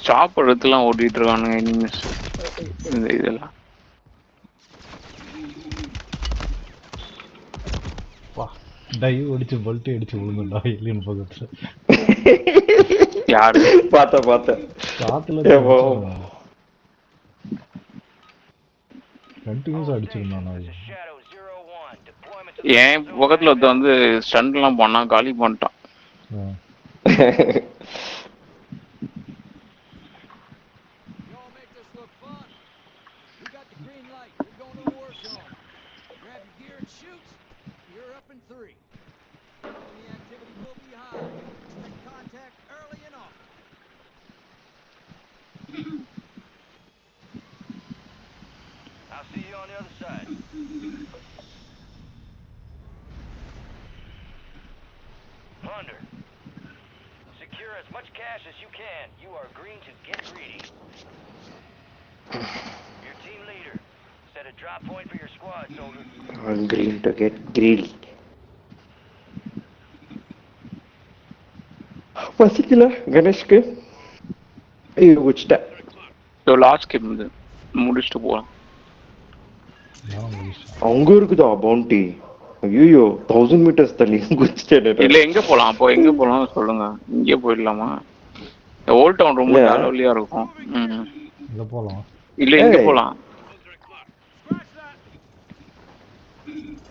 சாப்பிட்றதுலாம் ஓட்டிட்டு இருக்கானுங்க இனிமேஸ் இந்த இதெல்லாம். டைவ் அடிச்சு பல்ட்டி அடிச்சு விழுந்துடா ஏலியன் பக்கத்துல. யாரு பார்த்தேன் காத்துல கண்டினியூஸா அடிச்சிருந்தான். என் பக்கத்துல ஒருத்த வந்து ஸ்டண்ட் எல்லாம் பண்ணான், காலி பண்ணிட்டான். I'll see you on the other side. Plunder. Secure as much cash as you can. You are green to get greedy. Your team leader. Set a drop point for your squad, soldier. I'm green to get greedy. பசிக்கல கணேஷ்க்கு. ஐயோ குச்சிட்டேன். Last game இது முடிச்சுட்டு போகலாம். அங்க இருக்குதா bounty? ஐயோ 1000 metres தள்ளி குச்சிட்டேன். இல்ல எங்க போலாம்? அப்போ எங்க போலாம் சொல்லுங்க. இங்கே போயிடலாமா? ஓல்ட் டவுன் ரொம்ப தலைவலியா இருக்கும். இங்க போலாம். இல்ல எங்க போலாம்?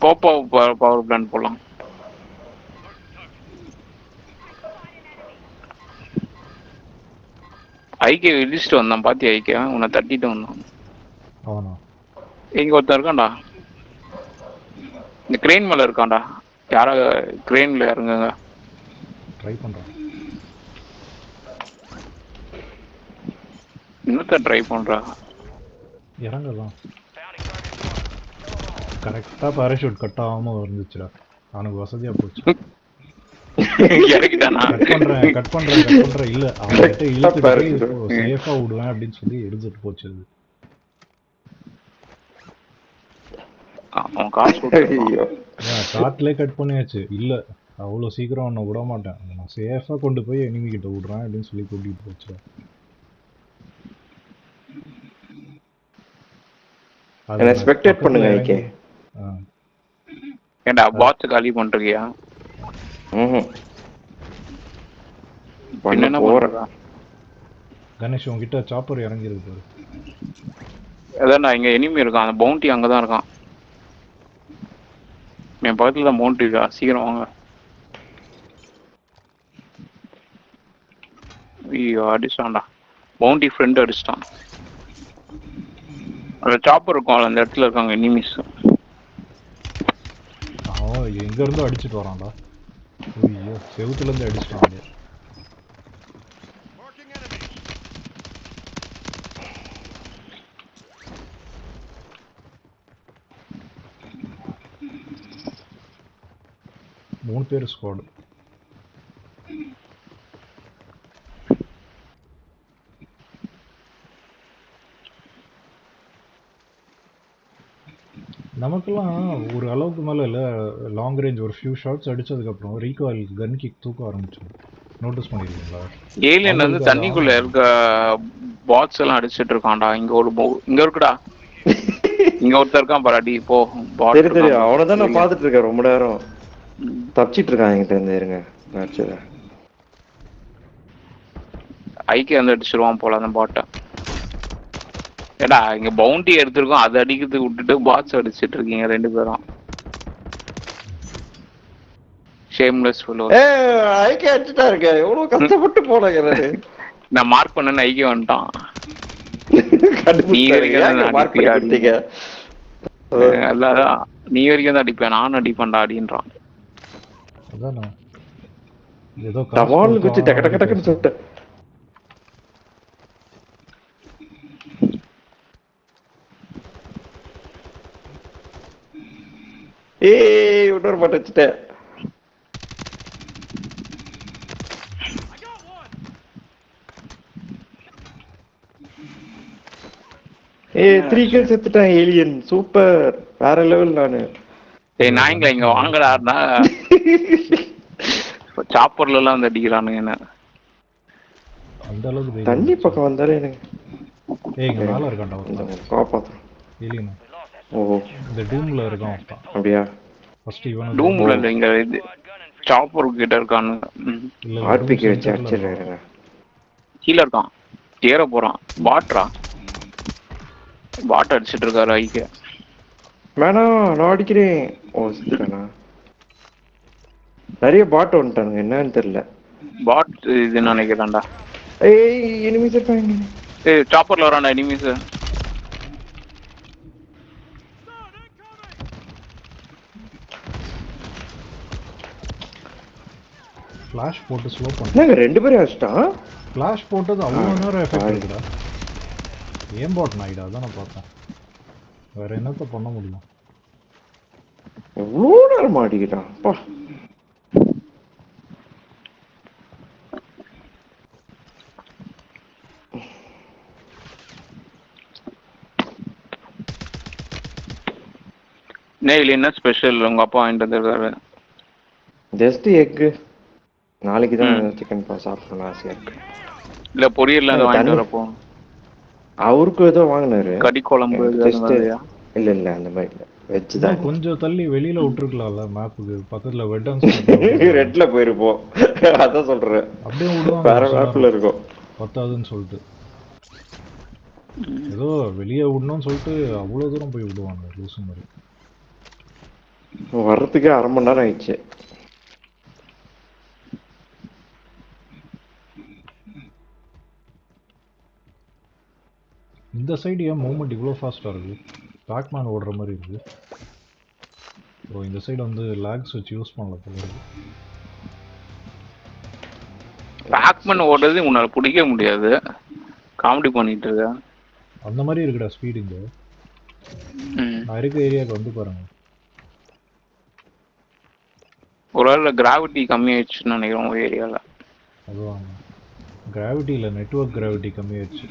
போப்போ பவர் பிளான் போலாம். ஐக்கிய இடிச்சுட்டு வந்தான், பாத்தி ஐக்கிய உன்னை தட்டிட்டு வந்தான். எங்க ஒருத்தன் இருக்கான்டா, இந்த கிரெயின் மேல இருக்கான்டா. யாரா கிரெயின்ல இறங்குங்க. ட்ரை பண்றேன். இன்னொருத்த ட்ரை பண்றா. இறங்கலாம். கரெக்டா பாராஷூட் கட் ஆகாம வந்துச்சுடா. அவனுக்கு வசதியா போச்சு. இறக்கிட்டானா? கட் பண்றேன் இல்ல அவன்கிட்ட இழுத்துட்டு சேஃபா விடுவேன் அப்படின்னு சொல்லி எடுத்துட்டு போச்சு. காட்டுல கட் பண்ணியாச்சு. இல்ல அவ்வளவு சீக்கிரம் அவனை விட மாட்டேன், நான் சேஃபா கொண்டு போய் எனிமி கிட்ட விடுறேன் அப்படின்னு சொல்லி கூட்டிட்டு போச்சு. அத ஸ்பெக்டேட் பண்ணுங்க ஐகே. ஏண்டா பாத் காலி பண்றியா? என்ன போறடா கணேஷ், உன்கிட்ட சாப்பர் இறங்கி இருக்கு பாரு. அதான்டா இங்க எனிமி இருக்கான், அந்த பவுண்டி அங்கதான் இருக்கான். என் பக்கத்துல தான் பவுண்டி இருக்கா, சீக்கிரம் வாங்க. ஐயோ அடிச்சான்டா, பவுண்டி ஃப்ரெண்ட் அடிச்சிட்டான். அந்த சாப்பர் இருக்கும், அந்த இடத்துல இருக்காங்க எனிமிஸ். அவன் எங்க இருந்தோ அடிச்சிட்டு வரான்டா. ஐயோ செவுத்துல இருந்து அடிச்சிட்டான். மூணு பேர் ஸ்குவாட். நமக்கெல்லாம் ஒரு அளவுக்கு மேல இல்ல, லாங் ரேஞ்ச் ஒரு ஃபியூ ஷாட்ஸ் அடிச்சதுக்கு அப்புறம் ரீகாயில் கன் கிக் தூக்க ஆரம்பிச்சோம். நோட்டீஸ் பண்ணிருக்கீங்களா? ஏலியன் வந்து தண்ணிக்குள்ள இருக்க பாட்ஸ் எல்லாம் அடிச்சிட்டு இருக்கான்டா. இங்க ஒரு இங்க இருக்குடா, இங்க ஒருத்தர் இருக்கான் பாரு. அடி போ பாட். தெரியும் அவனதான் நான் பாத்துட்டு இருக்கேன் ரொம்ப நேரம். தப்பிச்சிட்டு இருக்கான் என்கிட்ட இருந்து. இருங்க மேட்ச்ல ஐக்கே வந்து அடிச்சிருவான் போல அந்த பாட்டை. ஏடா இங்க பவுண்டி எடுத்திருக்கோம், அதை அடிக்கிறதுக்கு விட்டுட்டு பாட்ஸ் அடிச்சிட்டு இருக்கீங்க ரெண்டு பேரும். Shameless fellow. ஐக்கே அடிச்சிட்டா இருக்க, எவ்வளவு கஷ்டப்பட்டு போனாங்க. நான் மார்க் பண்ணேன்னு ஐக்கே வந்துட்டான். நீ வரைக்கும் மார்க் பண்ணி கொடுத்தீங்க. அதான் நீ வரைக்கும் தான் அடிப்பேன், நானும் அடிப்பேன்டா அப்படின்றான். அதானே ஏதோ தவால் குச்சி டக்கு டக்கு டக்குன்னு சொல்லிட்டேன். ஏய் இன்னொரு பாட்டு வச்சுட்டேன். ஏய் 3 kills எடுத்துட்டேன். ஏலியன் சூப்பர், வேற லெவல். நானு ஏய் நாயங்கள இங்க வாங்கடான்னா சாப்பர்ல எல்லாம் வந்து அடிக்கிறானுங்க என்ன. அந்த அளவுக்கு தைரியம் தண்ணி வந்துருச்சு. பக்கம் வந்தாலே எனக்கு ஏய் இங்க மேல இருக்கான்டா ஒருத்தன். காப்பாத்துறோம். இல்லைங்கண்ணா ஓ இந்த டூம்ல இருக்கான் ஒருத்தன். அப்படியா? ஃபர்ஸ்ட் இவனை டூம்ல இல்ல, இங்க இது சாப்பர் கிட்ட இருக்கானு. இல்ல ஆர்பிக்கு வச்சு அடிச்சிடுறேங்க. கீழ இருக்கான், ஏற போறான். பாட்ரா, பாட் அடிச்சிட்டு இருக்காரு ஐக்கு. வேணாம் நான் அடிக்கிறேன். ஓ சித்துட்டானா? நிறைய பாட்டு வந்துட்டானுங்க, என்னன்னு தெரியல. பாட் இது நினைக்கிறேன்டா. ஏய் எனிமீஸ் இருக்காங்க. ஏய் சாப்பர்ல வரான்டா எனிமீஸ். ஃபிளாஷ் போட்டு ஸ்லோ பண்ணு. என்னங்க 2 பேரும் அடிச்சிட்டான்? ஃபிளாஷ் போட்டது அவ்வளோ நேரம் எஃபெக்ட் இருக்குடா. ஏன் பாட் நாயிடா, அதான் நான் பார்த்தேன். வேற என்னத்த பண்ண முடியும்? எவ்வளோ நேரம் அடிக்கிறான் அப்பா. நெயில் என்ன ஸ்பெஷல் உங்க அப்பா வாங்கிட்டு வந்திருக்காரு? Just egg. நாளைக்கு தான் சிக்கன் பாஸ் சாப்பிடணும் ஆசையா இருக்கு. இல்ல பொரியல்ல அதை வாங்கிட்டு வரப்போ அவருக்கு ஏதோ வாங்கினாரு கறி குழம்பு இல்ல இல்ல அந்த மாதிரி இல்ல, வெஜ் தான். கொஞ்சம் தள்ளி வெளியில விட்டுருக்கலாம்ல, மேப்புக்கு பக்கத்துல வெட்டன்ஸ் ரெட்ல போயிருப்போம். அதான் சொல்றேன், அப்படியே விடுவாங்க வேற மேப்ல இருக்கும். பத்தாதுன்னு சொல்லிட்டு ஏதோ வெளியே விடணும்னு சொல்லிட்டு அவ்வளோ தூரம் போய் விடுவாங்க லூசு மாதிரி. வர்றதுக்கே 1/2 மணி நேரம் ஆயிடுச்சு. இந்த சைடு ஏன் மூவ்மெண்ட் இவ்வளோ ஃபாஸ்ட்டாக இருக்குது? பேக்மேன் ஓடுற மாதிரி இருக்குது. ஸோ இந்த சைடு வந்து லேக்ஸ் வச்சு யூஸ் பண்ணல போல இருக்கு. பேக்மேன் ஓடுறது உன்னால பிடிக்க முடியாது, காமெடி பண்ணிட்டு இருக்க. அந்த மாதிரி இருக்குடா ஸ்பீடு இங்கே. நான் இருக்க ஏரியாவுக்கு வந்து பாருங்க. ஒருவேளை கிராவிட்டி கம்மியாயிடுச்சுன்னு நினைக்கிறேன் உங்க ஏரியால. அதுவாங்க கிராவிட்டி இல்லை, நெட்வொர்க் கிராவிட்டி கம்மியாயிடுச்சு.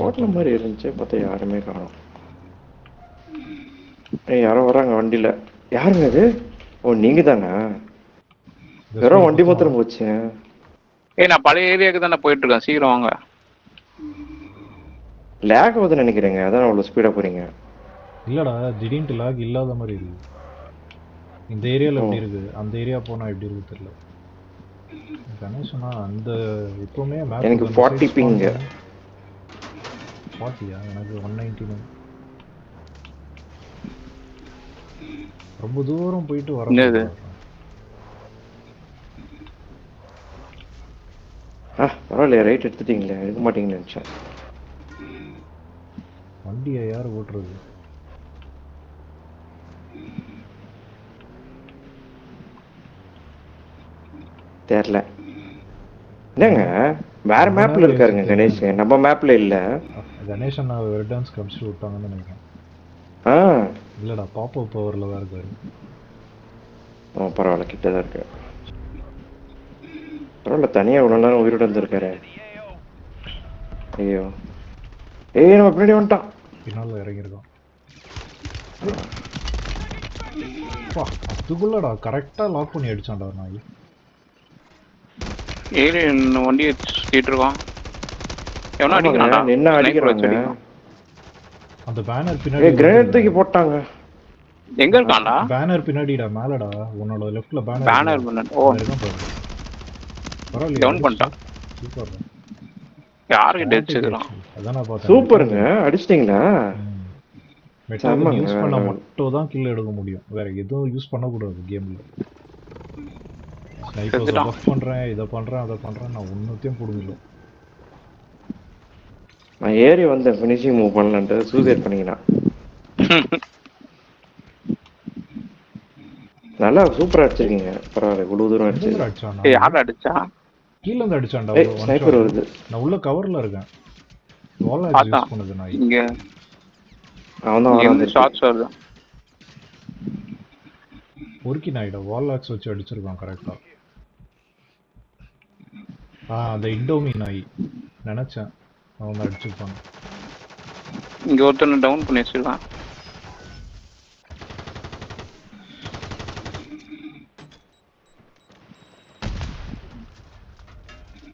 ஓட்டுற மாதிரி இருந்துச்சு, பார்த்தா யாருமே காணோம். யாரோ வராங்க வண்டியில. யாருங்க அது? ஓ நீங்க தானா? வெறும் வண்டி மாத்திரம் போச்சு. நான் பழைய ஏரியாவுக்கு தானே போயிட்டு இருக்கேன், சீக்கிரம் வாங்க. லேக் ஆகுதுன்னு நினைக்கிறேங்க, அதான் அவ்வளோ ஸ்பீடா போறீங்க. இல்லடா திடீர்னு லாக் இல்லாத மாதிரி இருக்கு. இந்த ஏரியால எப்படி இருக்கு, அந்த ஏரியா போனா எப்படி இருக்கு தெரியல. கணேஷனா அந்த இப்பவுமே மேப் எனக்கு 40 பிங். 40யா? எனக்கு 199. ரொம்ப தூரம் போயிட்டு வர. பரவாயில்லையா, ரைட் எடுத்துட்டீங்களே, எடுக்க மாட்டீங்கன்னு நினைச்சேன். வண்டியை யார் ஓட்டுறது? தெரியல. என்னங்க வேற மேப்ல இருக்காருங்க கணேஷ், நம்ம மேப்ல இல்ல. கணேஷன் வெர்டான்ஸ் கமிச்சு விட்டாங்கன்னு நினைக்கிறேன். இல்லடா பாப் அப் பவர்ல தான் இருக்காரு. பரவாயில்ல, கிட்டதான் இருக்கு. பரவாயில்ல, தனியா இவ்வளவு நேரம் உயிரோட இருந்திருக்காரு. ஐயோ நம்ம பின்னாடி வந்துட்டான். பின்னால இறங்கியிருக்கான். அதுக்குள்ளடா கரெக்டா லாக் பண்ணி அடிச்சான்டா நாய். வண்டி சுத்திட்டு இருக்கான். எவனா அடிக்கிறான்டா, என்ன அடிக்கிறாங்க? அந்த பேனர் பின்னாடி கிரேனேட் தூக்கி போட்டாங்க. எங்க இருக்கான்டா? பேனர் பின்னாடிடா, மேலடா உன்னோட லெஃப்ட்ல பேனர். ஓ பரவாயில்லை, டவுன் பண்ணிட்டான். சூப்பர். யாருக்கு அடிச்சுக்கிறான்? அதான் நான் பார்த்தேன். சூப்பருங்க, அடிச்சிட்டீங்களா? மெட்டாலிக் யூஸ் பண்ண மட்டும் தான் கில் எடுக்க முடியும், வேற எதுவும் யூஸ் பண்ணக்கூடாது கேம்ல. ஸ்னைப்பர்ஸ் பஃப் பண்றேன், இதை பண்றேன், அதை பண்றேன், நான் ஒன்னுத்தையும் போடுதில்லை. நான் ஏறி வந்தேன் ஃபினிஷிங் மூவ் பண்ணலான்ட்டு, சூசைட் பண்ணிக்கினான். நல்லா சூப்பரா அடிச்சிருக்கீங்க, பரவாயில்ல. இவ்வளவு தூரம் அடிச்சிருக்கீங்க. யார் அடிச்சா? கீழ இருந்து அடிச்சான்டா. ஸ்னைப்பர் வருது. நான் உள்ள கவர்ல இருக்கேன். வால் ஆக்ஸ் யூஸ் பண்ணுது நான் இங்க. அவன் ஷாட்ஸ் வருது. ஒருக்கி நாயிட வால் ஆக்ஸ் வச்சு அடிச்சிருக்கான் கரெக்டா. அந்த இண்டோமி நாய் நினைச்சேன் அவன் அடிச்சிருப்பான். இங்க ஒருத்தனை டவுன் பண்ணி வச்சிருக்கான்.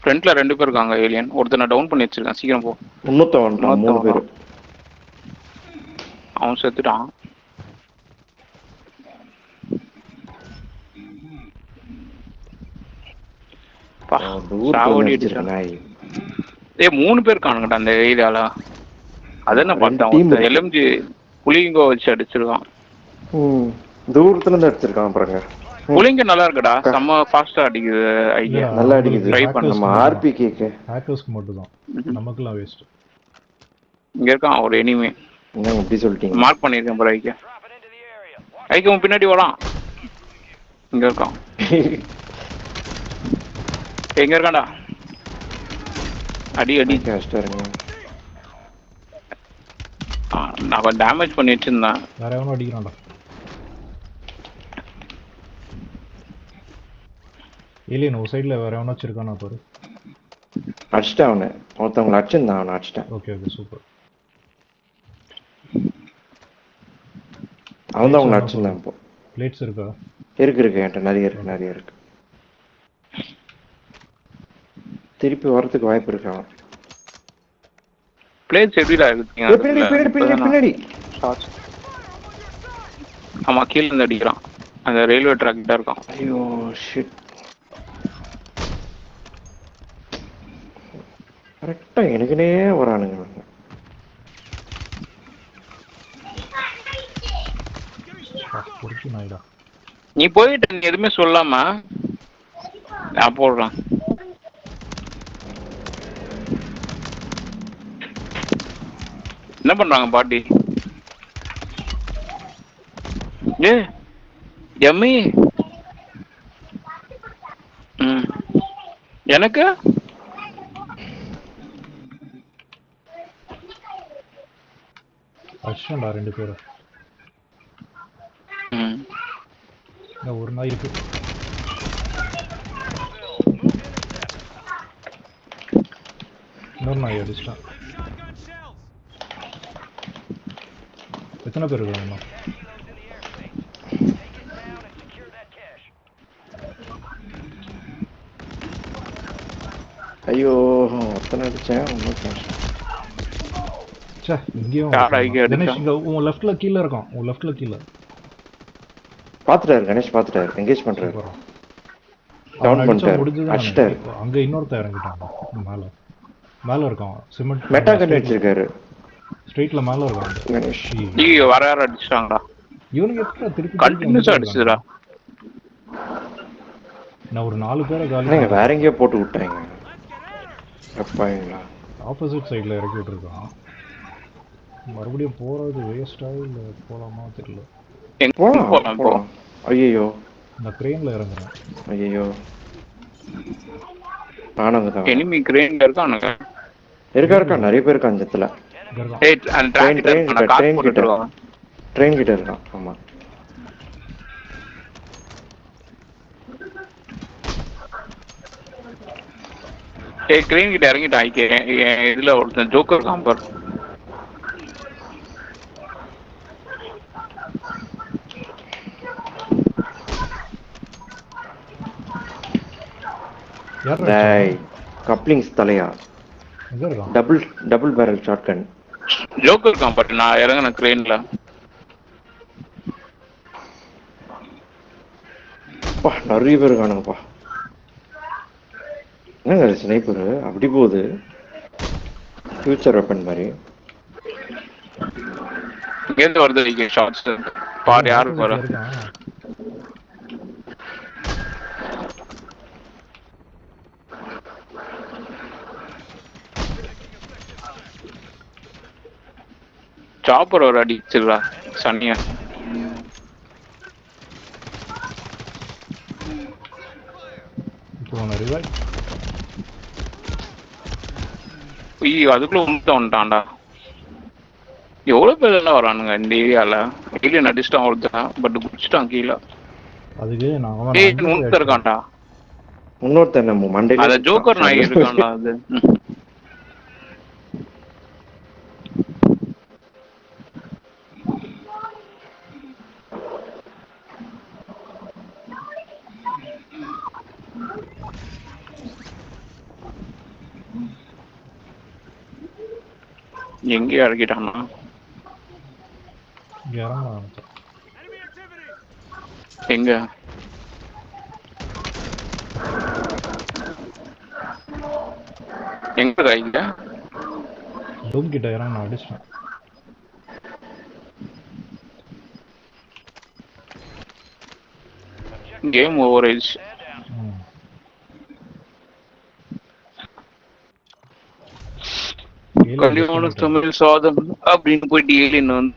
ஃப்ரண்ட்ல 2 பேர் இருக்காங்க ஏலியன். ஒருத்தனை டவுன் பண்ணி வச்சிருக்கேன், சீக்கிரம் போ. இன்னொருத்தன் வந்துட்டான், 3 பேர். அவன் செத்துட்டான். பா, சாவடி அடிச்சான். ஏய் 3 பேர் காணுங்கடா அந்த ஏரியால. அதான் நான் பார்த்தேன். ஒருத்தன் எல்எம்ஜி புலிங்கோ வச்சு அடிச்சிருக்கான். தூரத்துல இருந்து அடிச்சிருக்கான் பாருங்க. புலிங்க நல்லா இருக்குடா, செம்ம ஃபாஸ்டா அடிக்குது. ஐயா நல்லா அடிக்குது. ட்ரை பண்ணமா ஆர்பிகேக்கு ஹேக்கர்ஸ்க்கு மட்டும் தான், நமக்குலாம் வேஸ்ட். இங்க இருக்கான் ஒரு எனிமே. என்னங்க இப்படி சொல்லிட்டீங்க? மார்க் பண்ணிருக்கேன் ப்ரோ. ஐயா ஐயா உன் பின்னாடி வரான். இங்க இருக்கான். எங்க இருக்கான்டா? அடி அடி கஷ்டம். நான் கொஞ்சம் டேமேஜ் பண்ணி வச்சிருந்தேன். வேற எவனும் அடிக்கிறான்டா. ஏலியன் ஒரு சைடுல வேற எவனா வச்சிருக்கானா பாரு. அடிச்சிட்டேன் அவனை. ஒருத்தவங்களை அடிச்சிருந்தான், அவனை அடிச்சிட்டேன். Okay okay super. அவன் தான் அவனை அடிச்சிருந்தான். இப்போ பிளேட்ஸ் இருக்கா? இருக்கு என்கிட்ட நிறைய இருக்கு. திருப்பி வரதுக்கு வாய்ப்பு இருக்கு. அவன் பிளேட்ஸ் எப்படிடா இருக்கு? பின்னாடி ஆமா, கீழ இருந்து அடிக்கிறான். அந்த ரயில்வே ட்ராக் கிட்ட இருக்கான். ஐயோ ஷிட். கரெக்டா எனக்குனே வரானுங்க. நீ போயிட்டு நீ எதுவுமே சொல்லாம நான் போடுறேன். என்ன பண்றாங்க பாட்டி? ஏ எம்மி எனக்கு அடிச்சான்டா 2 பேரும். ஒரு நாய் இருக்கு. இன்னொரு நாய் அடிச்சிட்டான். எத்தனை பேர் இருக்காங்க? ஐயோ அத்தனை அடிச்சேன். இங்கேயும் உன் லெஃப்ட்ல கீழே இருக்கான். உன் லெஃப்ட்ல கீழே பாத்துட்டாரு கணேஷ். பாத்துட்டாரு, எங்கேஜ் பண்றாரு. டவுன் பண்ணிட்டாரு, அடிச்சிட்டாரு. அங்க இன்னொருத்த இறங்கிட்டாங்க. மேல இருக்கான். சிமெண்ட் மெட்டா கன் வச்சிருக்காரு. ஸ்ட்ரைட்ல மேல இருக்கான் கணேஷ். ஐயோ வர அடிச்சாங்கடா. இவனுக்கு எത്ര திருப்பி கண்டினியூஸா அடிச்சுடா. நான் ஒரு 4 பேரை காலி வேற எங்கேயோ போட்டு விட்டாங்க. அப்பாங்களா ஆப்போசிட் சைடுல இறக்கி விட்டுருக்கான். மறுபடியும் போறது வேஸ்டா இல்ல போலாமா தெரியல. போலாம். ஐயோ நான் கிரேன்ல இறங்குறேன். ஐயோ நானும் தான். எனிமி கிரேன்ல இருக்கானுங்க. இருக்கா நிறைய பேர் இருக்கான் அந்த இடத்துல. ஏய் அந்த ட்ரெயின் கிட்ட இருக்கான். ஆமா ஏய் கிரேன் கிட்ட இறங்கிட்டான். இதுல ஒருத்தன் ஜோக்கர் காம்பர். கப்ளிங்ஸ் தலையா. Double barrel shotgun. ஜோக்கர் காம்பர். நான் இறங்கின கிரேன்ல. நிறைய பேர் இருக்கானுங்கப்பா. என்னங்க ஸ்னைப்பர் அப்படி போகுது, ஃபியூச்சர் வெப்பன் மாதிரி. எங்க வருது ஷாட்ஸ் பாரு. யாரு பாரு. சாப்பர் ஒரு அடிச்சிடுறா சனியா. ஐயோ அதுக்குள்ள வந்துட்டான்டா. எவ்வளவு பேர் எல்லாம் வரானுங்க இந்த ஏரியால. ஏலியன் அடிச்சிட்டான் ஒருத்தன், பட் குடிச்சிட்டான் கீழே. அதுக்கு நான் இருக்கான்டா. இன்னொருத்தன் நம்ம மண்டையில அத ஜோக்கர் நாய் இருக்கான்டா. அது எங்கேயும் இறக்கிட்டானா? இங்க இறங்கலாம். எங்க? எங்க இங்க? டூம் கிட்ட இறங்கணும், அடிச்சிட்டேன். கேம் ஓவர் ஆயிடுச்சு. கல்யாண தமிழ் சாதம் அப்படின்னு போயிட்டு ஏலியன் வந்து